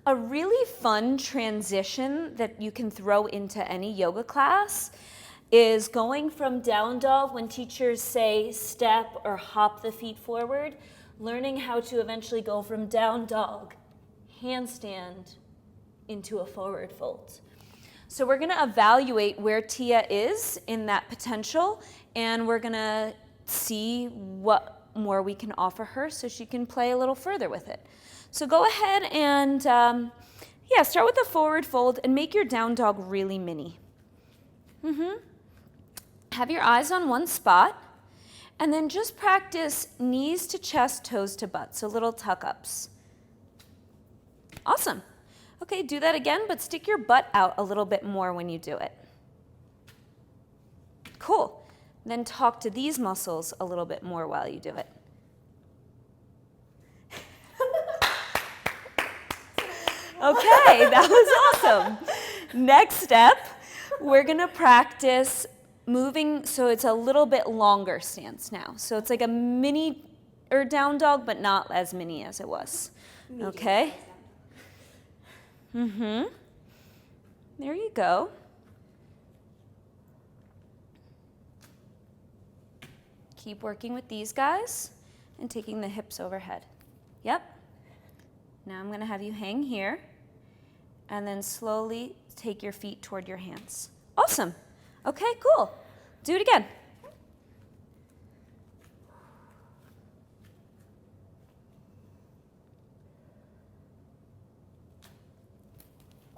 A really fun transition that you can throw into any yoga class is going from down dog when teachers say step or hop the feet forward, learning how to eventually go from down dog, handstand, into a forward fold. So we're gonna evaluate where Tia is in that potential, and we're gonna see what more we can offer her so she can play a little further with it. So go ahead and, start with the forward fold and make your down dog really mini. Have your eyes on one spot, and then just practice knees to chest, toes to butt, so little tuck-ups. Awesome. Okay, do that again, but stick your butt out a little bit more when you do it. Cool. Then talk to these muscles a little bit more while you do it. Okay, that was awesome. Next step, we're gonna practice moving, so it's a little bit longer stance now. So it's like a mini or down dog, but not as mini as it was. Okay? There you go. Keep working with these guys and taking the hips overhead. Yep. Now I'm gonna have you hang here and then slowly take your feet toward your hands. Awesome. Okay, cool. Do it again.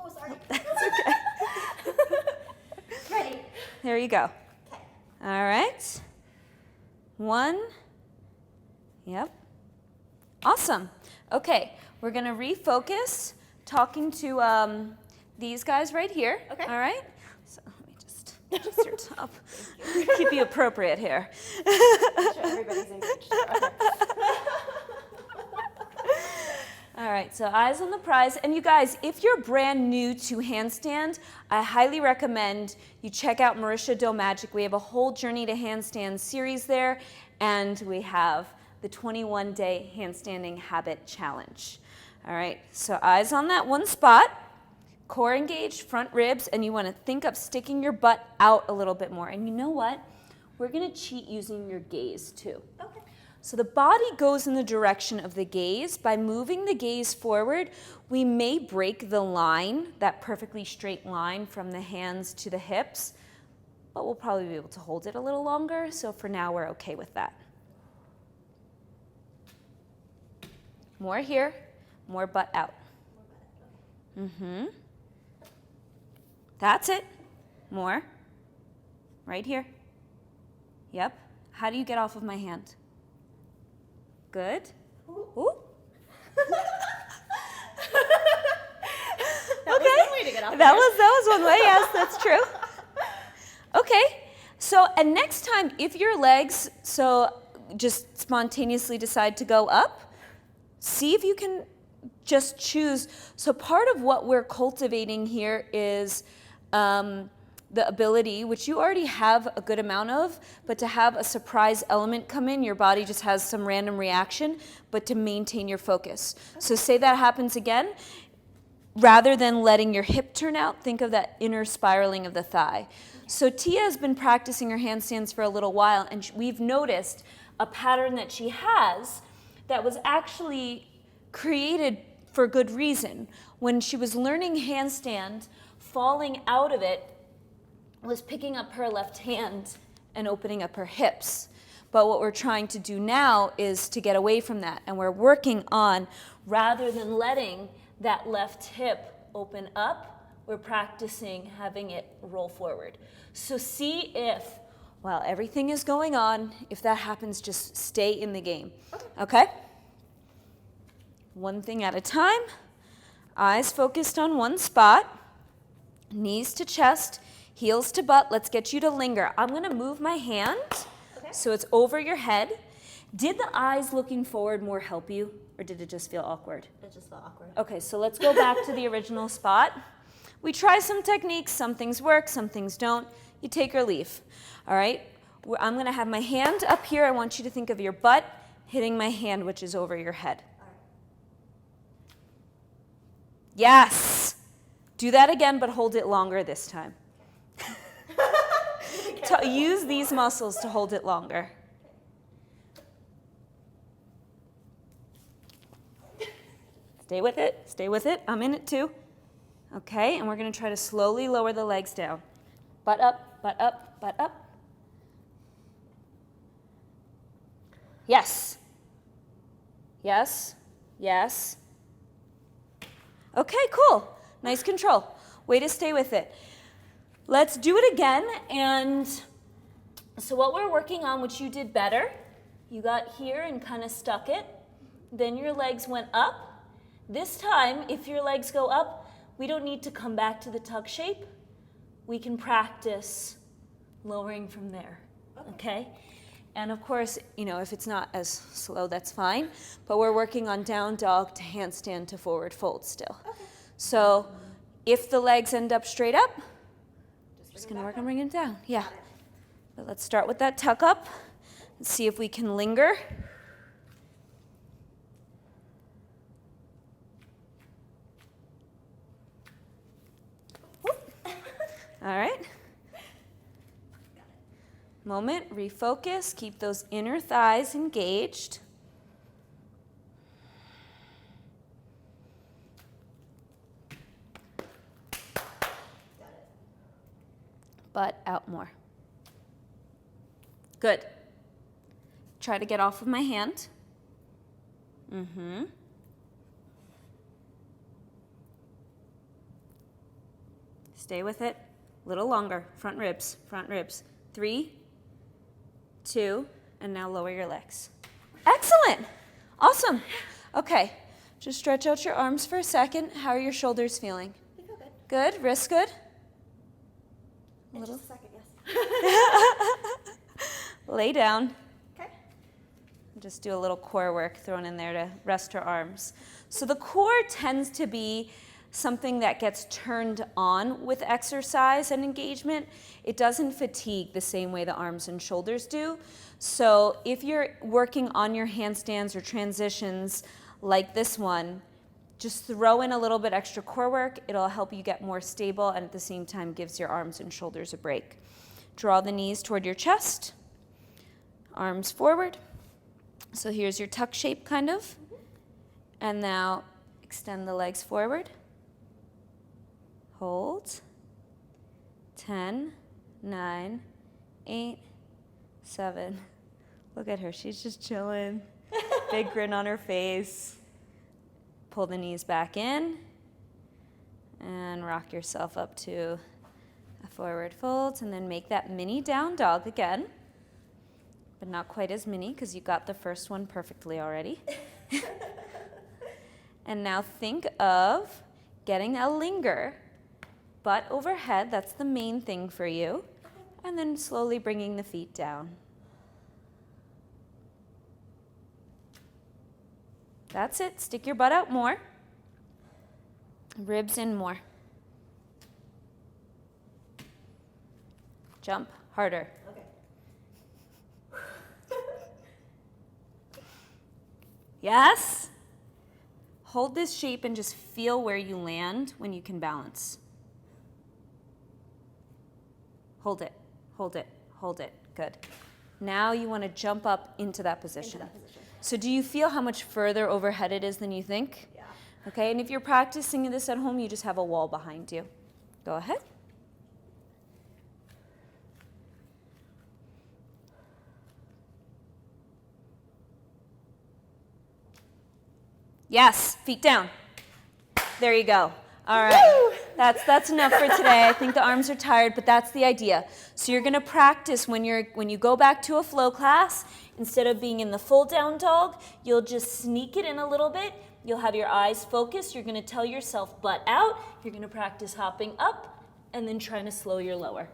Oh, sorry. That's okay. Ready. There you go. Okay. All right. One. Yep. Awesome. Okay, we're gonna refocus, talking to these guys right here. Okay. All right. So let me just adjust your top. Keep you appropriate here. I'm sure everybody's engaged. Okay. All right, so eyes on the prize. And you guys, if you're brand new to handstand, I highly recommend you check out Marysia Do Magic. We have a whole Journey to Handstand series there, and we have the 21-day handstanding habit challenge. All right, so eyes on that one spot, core engaged, front ribs, and you want to think of sticking your butt out a little bit more. And you know what? We're going to cheat using your gaze too. Okay. So the body goes in the direction of the gaze. By moving the gaze forward, we may break the line, that perfectly straight line from the hands to the hips, but we'll probably be able to hold it a little longer. So for now, we're okay with that. More here, more butt out. That's it. More. Right here. Yep. How do you get off of my hand? Good. Ooh. That was one way to get off. That was one way. Yes, that's true. Okay. So, and next time, if your legs just spontaneously decide to go up, see if you can just choose. So part of what we're cultivating here is the ability, which you already have a good amount of, but to have a surprise element come in, your body just has some random reaction, but to maintain your focus. So say that happens again, rather than letting your hip turn out, think of that inner spiraling of the thigh. So Tia has been practicing her handstands for a little while, and we've noticed a pattern that she has that was actually created for good reason. When she was learning handstand, falling out of it was picking up her left hand and opening up her hips. But what we're trying to do now is to get away from that, and we're working on, rather than letting that left hip open up, we're practicing having it roll forward. So see if, while everything is going on, if that happens, just stay in the game. Okay? One thing at a time. Eyes focused on one spot. Knees to chest, heels to butt. Let's get you to linger. I'm going to move my hand so it's over your head. Did the eyes looking forward more help you, or did it just feel awkward? It just felt awkward. Okay, so let's go back to the original spot. We try some techniques. Some things work, some things don't. You take or leave. All right? I'm going to have my hand up here. I want you to think of your butt hitting my hand, which is over your head. Yes. Do that again, but hold it longer this time. Use these muscles to hold it longer. Stay with it. Stay with it. I'm in it too. Okay, and we're going to try to slowly lower the legs down. Butt up, butt up, butt up. Yes. Yes. Yes. Okay, cool. Nice control. Way to stay with it. Let's do it again. And so what we're working on, which you did better, you got here and kind of stuck it. Then your legs went up. This time, if your legs go up, we don't need to come back to the tuck shape. We can practice lowering from there, okay? And of course, if it's not as slow, that's fine. But we're working on down dog to handstand to forward fold still. Okay. So if the legs end up straight up, just gonna work on bringing it down. Yeah. But let's start with that tuck up and see if we can linger. All right. Moment, refocus, keep those inner thighs engaged. Butt out more. Good. Try to get off of my hand. Stay with it. A little longer. Front ribs, front ribs. 3, 2, and now lower your legs. Excellent. Awesome. Okay. Just stretch out your arms for a second. How are your shoulders feeling? They feel good. Good. Wrists good? In just a second, yes. Lay down. Okay. Just do a little core work thrown in there to rest your arms. So the core tends to be something that gets turned on with exercise and engagement. It doesn't fatigue the same way the arms and shoulders do. So if you're working on your handstands or transitions like this one, just throw in a little bit extra core work. It'll help you get more stable and at the same time gives your arms and shoulders a break. Draw the knees toward your chest, arms forward. So here's your tuck shape kind of. And now extend the legs forward. Hold. 10, 9, 8, 7. Look at her, she's just chilling. Big grin on her face. Pull the knees back in and rock yourself up to a forward fold and then make that mini down dog again, but not quite as mini because you got the first one perfectly already. And now think of getting a linger, butt overhead, that's the main thing for you, and then slowly bringing the feet down. That's it. Stick your butt out more. Ribs in more. Jump harder. Okay. Yes? Hold this shape and just feel where you land when you can balance. Hold it, hold it, hold it. Good. Now you want to jump up into that position. So do you feel how much further overhead it is than you think? Yeah. Okay, and if you're practicing this at home, you just have a wall behind you. Go ahead. Yes, feet down. There you go. All right, that's enough for today. I think the arms are tired, but that's the idea. So you're gonna practice when you go back to a flow class, instead of being in the full down dog, you'll just sneak it in a little bit. You'll have your eyes focused. You're gonna tell yourself butt out. You're gonna practice hopping up and then trying to slow your lower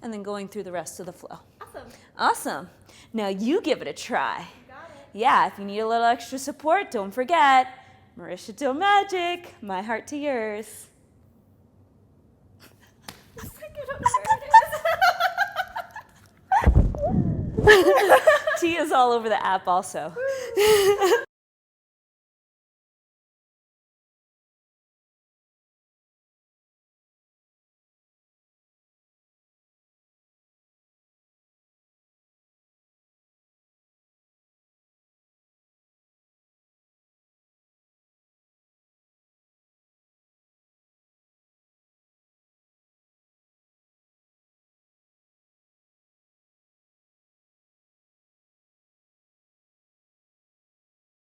and then going through the rest of the flow. Awesome. Awesome. Now you give it a try. Got it. Yeah, if you need a little extra support, don't forget, Marysia till magic, my heart to yours. Tia's all over the app also.